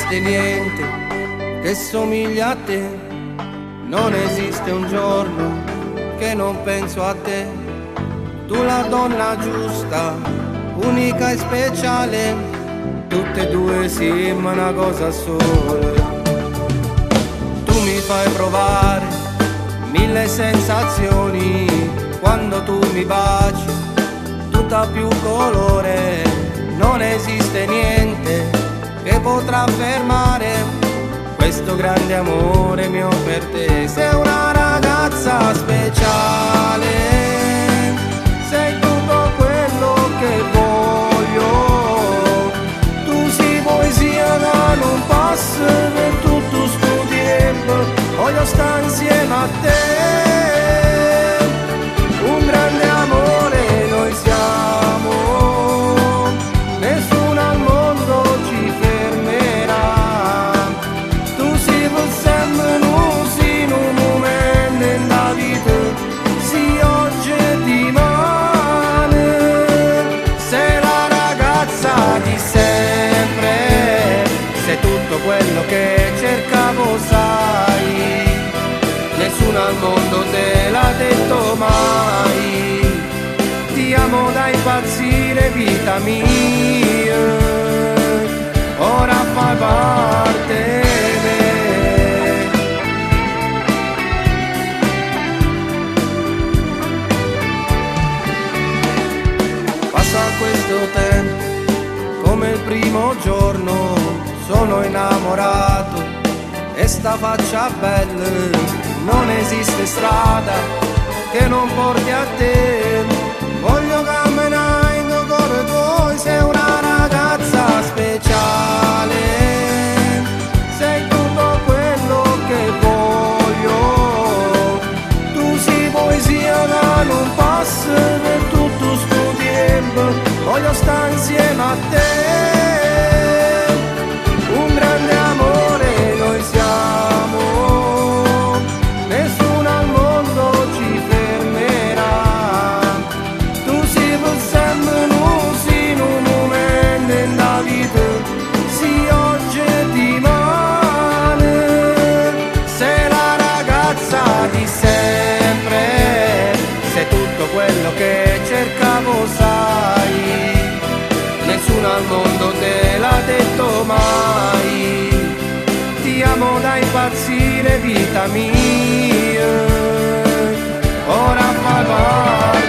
esiste niente che somiglia a te, non esiste un giorno che non penso a te. Tu la donna giusta, unica e speciale, tutte e due siamo una cosa sola. Tu mi fai provare mille sensazioni quando tu mi baci, tutta più colore. Non esiste niente che potrà fermare questo grande amore mio per te. Sei una ragazza speciale, sei tutto quello che voglio. Tu sei poesia da non passa per tutto sto tempo, voglio stare insieme a te. Un grande amore noi siamo, nessuno al mondo ci fermerà. Tu sei per sempre, non sei in un momento nella vita, sì oggi e domani. Sei la ragazza di sempre, sei tutto quello che cercavo, sai. Nessuno al mondo te l'ha detto mai. Ti amo da impazzire vita mia, ora fai parte di me. Passa questo tempo come il primo giorno, sono innamorato e sta faccia bella. Non esiste strada che non porti a te, voglio camminare in cuore tuoi. Sei una ragazza speciale, sei tutto quello che voglio. Tu sei poesia da non passa per tutto sto tempo, voglio stare insieme a te. Un grande amore noi siamo, nessuno al mondo ci fermerà. Tu sei per sempre, non sei in un momento nella vita, sì oggi e domani. Sei la ragazza di sempre, sei tutto quello che cercavo, sai. Nessuno al mondo te l'ha detto mai. Ti amo da impazzire vita mia, ora fai parte.